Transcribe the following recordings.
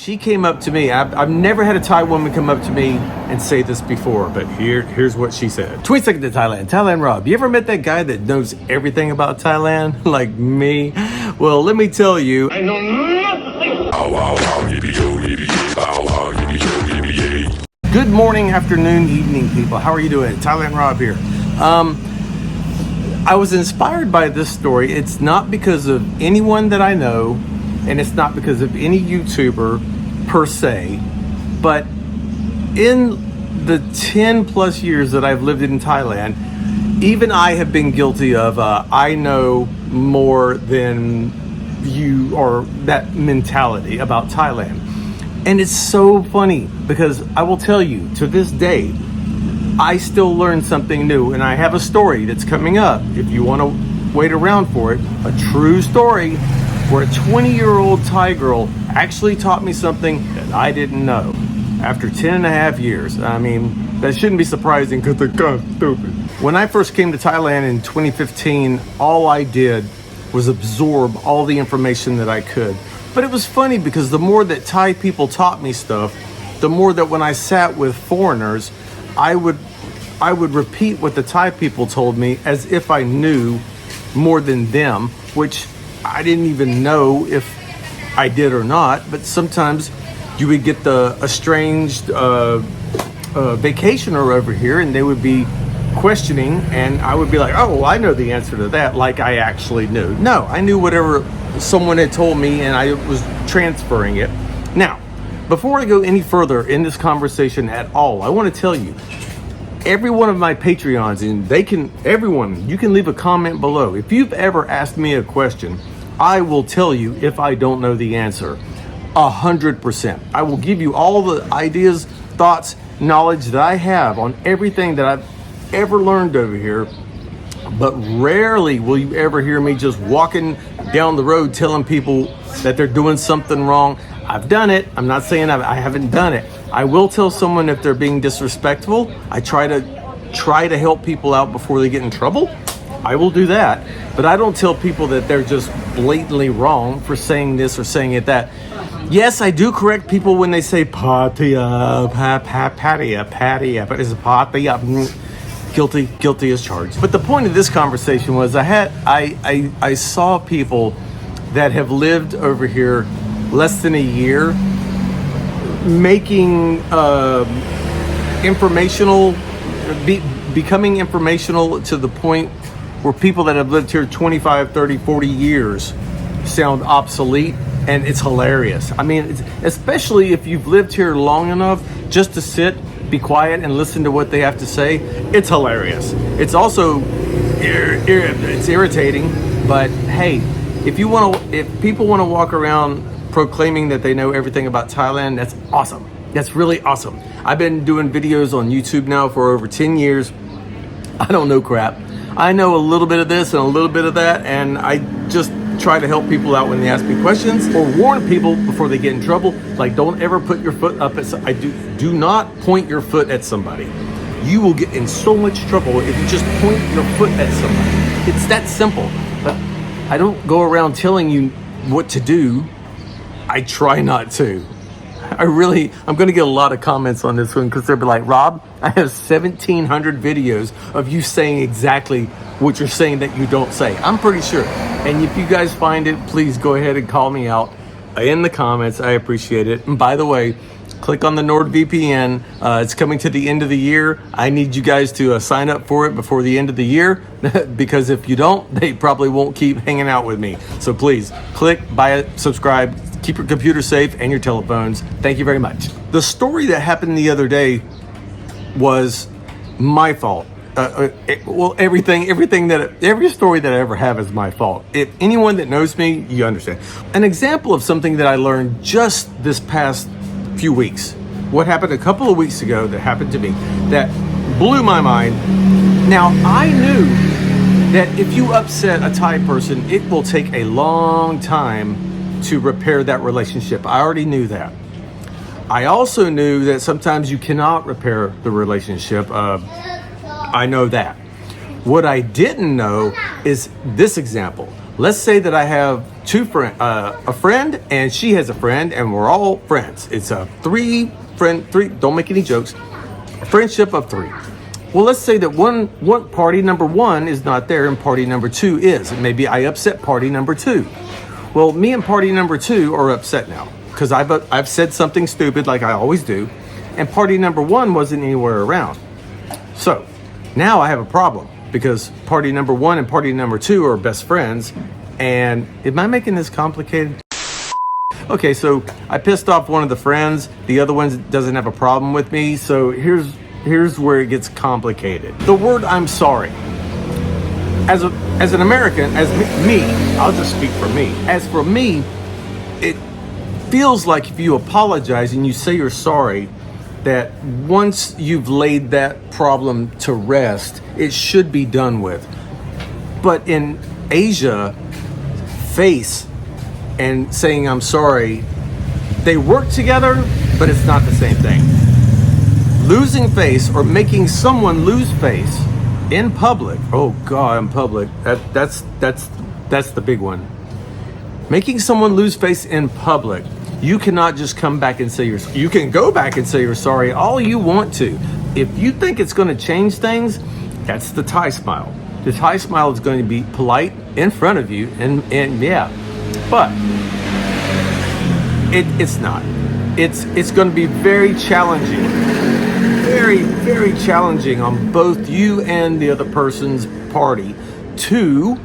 She came up to me. I've never had a Thai woman come up to me and say this before, but here's what she said. 20 seconds to Thailand. Thailand Rob. You ever met that guy that knows everything about Thailand? Like me? Well, let me tell you. I know nothing. Good morning, afternoon, evening, people. How are you doing? Thailand Rob here. I was inspired by this story. It's not because of anyone that I know, and it's not because of any YouTuber per se, but in the 10 plus years that I've lived in Thailand, even I have been guilty of I know more than you, or that mentality about Thailand. And it's so funny because I will tell you, to this day, I still learn something new, and I have a story that's coming up, if you want to wait around for it, a true story where a 20-year-old Thai girl actually taught me something that I didn't know after 10 and a half years. I mean, that shouldn't be surprising because they're kind of stupid. When I first came to Thailand in 2015, all I did was absorb all the information that I could. But it was funny because the more that Thai people taught me stuff, the more that when I sat with foreigners, I would repeat what the Thai people told me as if I knew more than them, which I didn't even know if I did or not. But sometimes you would get the estranged vacationer over here, and they would be questioning, and I would be like, oh, well, I know the answer to that, like I actually knew. No, I knew whatever someone had told me, and I was transferring it. Now, before I go any further in this conversation at all, I want to tell you, every one of my Patreons, and everyone, you can leave a comment below. If you've ever asked me a question, I will tell you if I don't know the answer. 100%. I will give you all the ideas, thoughts, knowledge that I have on everything that I've ever learned over here. But rarely will you ever hear me just walking down the road telling people that they're doing something wrong. I've done it. I'm not saying I haven't done it. I will tell someone if they're being disrespectful. I try to help people out before they get in trouble. I will do that. But I don't tell people that they're just blatantly wrong for saying this or saying it that. Yes, I do correct people when they say patia, but it's patia. Guilty as charged. But the point of this conversation was I saw people that have lived over here less than a year making becoming informational to the point where people that have lived here 25, 30, 40 years sound obsolete, and it's hilarious. I mean, especially if you've lived here long enough just to sit, be quiet, and listen to what they have to say. It's hilarious. It's also it's irritating, but hey, if people want to walk around proclaiming that they know everything about Thailand, that's awesome. That's really awesome. I've been doing videos on YouTube now for over 10 years. I don't know crap. I know a little bit of this and a little bit of that, and I just try to help people out when they ask me questions, or warn people before they get in trouble. Like, don't ever put your foot up at do not point your foot at somebody. You will get in so much trouble if you just point your foot at somebody. It's that simple. But I don't go around telling you what to do. I try not to. I'm going to get a lot of comments on this one because they'll be like, Rob, I have 1,700 videos of you saying exactly what you're saying that you don't say. I'm pretty sure. And if you guys find it, please go ahead and call me out in the comments. I appreciate it. And by the way, click on the NordVPN. It's coming to the end of the year. I need you guys to sign up for it before the end of the year because if you don't, they probably won't keep hanging out with me. So please click, buy it, subscribe. Keep your computer safe and your telephones. Thank you very much. The story that happened the other day was my fault. Every story that I ever have is my fault. If anyone that knows me, you understand. An example of something that I learned just this past few weeks. What happened a couple of weeks ago that happened to me that blew my mind. Now, I knew that if you upset a Thai person, it will take a long time to repair that relationship. I already knew that. I also knew that sometimes you cannot repair the relationship. I know that. What I didn't know is this example. Let's say that I have a friend, and she has a friend, and we're all friends. It's a three, don't make any jokes, a friendship of three. Well, let's say that one party number one is not there and party number two is. And maybe I upset party number two. Well, me and party number two are upset now because I've said something stupid like I always do, and party number one wasn't anywhere around. So now I have a problem because party number one and party number two are best friends. And am I making this complicated? Okay, so I pissed off one of the friends. The other one doesn't have a problem with me. So here's where it gets complicated. The word I'm sorry. As an American, as me, I'll just speak for me. As for me, it feels like if you apologize and you say you're sorry, that once you've laid that problem to rest, it should be done with. But in Asia, face and saying I'm sorry, they work together, but it's not the same thing. Losing face or making someone lose face in public. Oh God, in public. That's the big one. Making someone lose face in public. You cannot just come back and say you can go back and say you're sorry all you want to. If you think it's going to change things, that's the Thai smile. The Thai smile is going to be polite in front of you, and yeah, but it's not. It's going to be very challenging, very challenging on both you and the other person's party to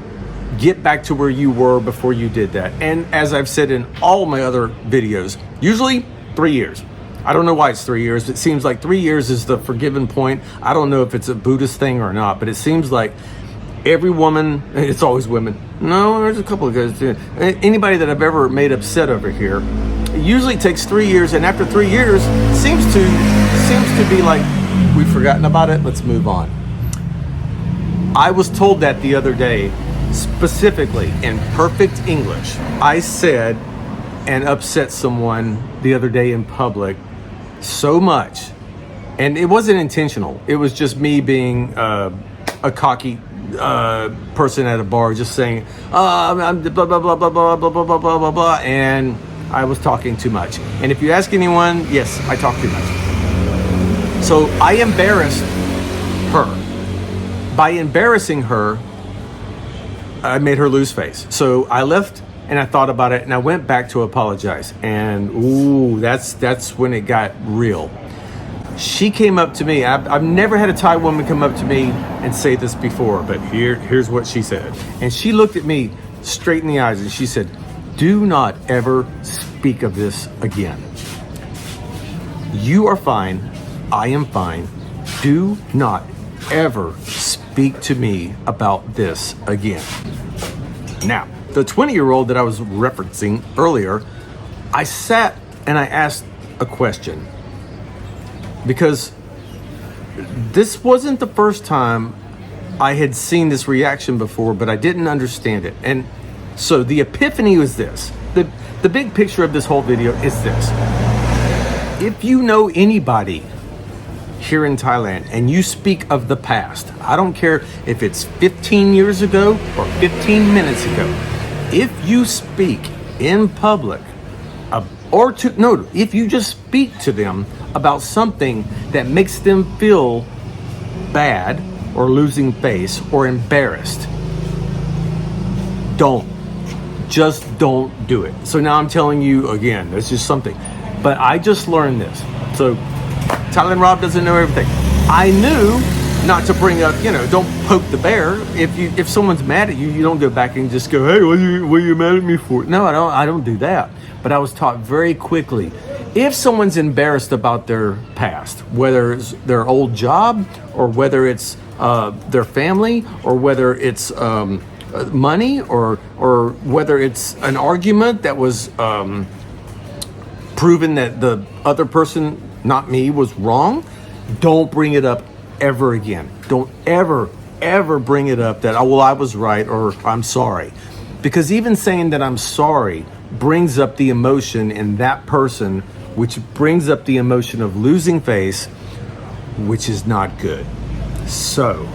get back to where you were before you did that. And as I've said in all my other videos, usually 3 years. I don't know why it's 3 years. It seems like 3 years is the forgiven point. I don't know if it's a Buddhist thing or not, but it seems like every woman, it's always women. No, there's a couple of guys too. Anybody that I've ever made upset over here, it usually takes 3 years, and after 3 years, seems to be like, we've forgotten about it, let's move on. I was told that the other day, specifically in perfect English. I said and upset someone the other day in public so much, and it wasn't intentional. It was just me being a cocky person at a bar, just saying I'm blah blah blah blah blah blah blah blah blah blah blah, and I was talking too much. And if you ask anyone, yes, I talk too much. So I embarrassed her. By embarrassing her, I made her lose face. So I left and I thought about it, and I went back to apologize. And ooh, that's when it got real. She came up to me. I've never had a Thai woman come up to me and say this before, but here's what she said. And she looked at me straight in the eyes and she said, "Do not ever speak of this again. You are fine. I am fine. Do not ever speak to me about this again." Now, the 20-year-old that I was referencing earlier, I sat and I asked a question, because this wasn't the first time I had seen this reaction before, but I didn't understand it. And so the epiphany was this. The big picture of this whole video is this. If you know anybody here in Thailand and you speak of the past, I don't care if it's 15 years ago or 15 minutes ago, if you speak in public if you just speak to them about something that makes them feel bad or losing face or embarrassed, just don't do it. So now I'm telling you again, that's just something. But I just learned this. So Thailand Rob doesn't know everything. I knew not to bring up, don't poke the bear. If someone's mad at you, you don't go back and just go, "Hey, what are you mad at me for?" No, I don't do that. But I was taught very quickly, if someone's embarrassed about their past, whether it's their old job or whether it's their family or whether it's money or whether it's an argument that was proven that the other person, not me, was wrong, don't bring it up ever again. Don't ever bring it up that, "Oh, well, I was right," or "I'm sorry." Because even saying that I'm sorry brings up the emotion in that person, which brings up the emotion of losing face, which is not good. So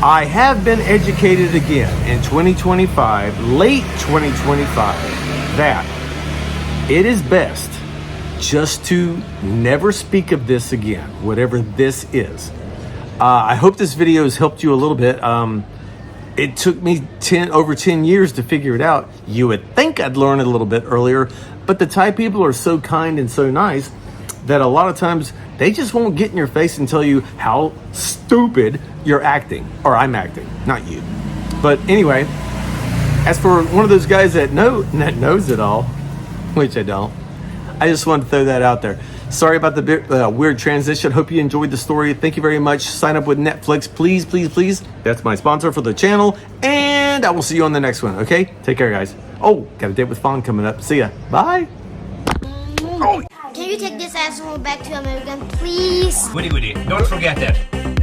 I have been educated again in 2025, late 2025, that it is best just to never speak of this again, whatever this is. I hope this video has helped you a little bit. It took me over 10 years to figure it out. You would think I'd learn it a little bit earlier, but the Thai people are so kind and so nice that a lot of times they just won't get in your face and tell you how stupid you're acting, or I'm acting, not you. But anyway, as for one of those guys that knows it all, which I don't, I just wanted to throw that out there. Sorry about the weird transition. Hope you enjoyed the story. Thank you very much. Sign up with Netflix, please, please, please. That's my sponsor for the channel. And I will see you on the next one, okay? Take care, guys. Oh, got a date with Fawn coming up. See ya. Bye. Can you take this asshole back to America, please? Woody, don't forget that.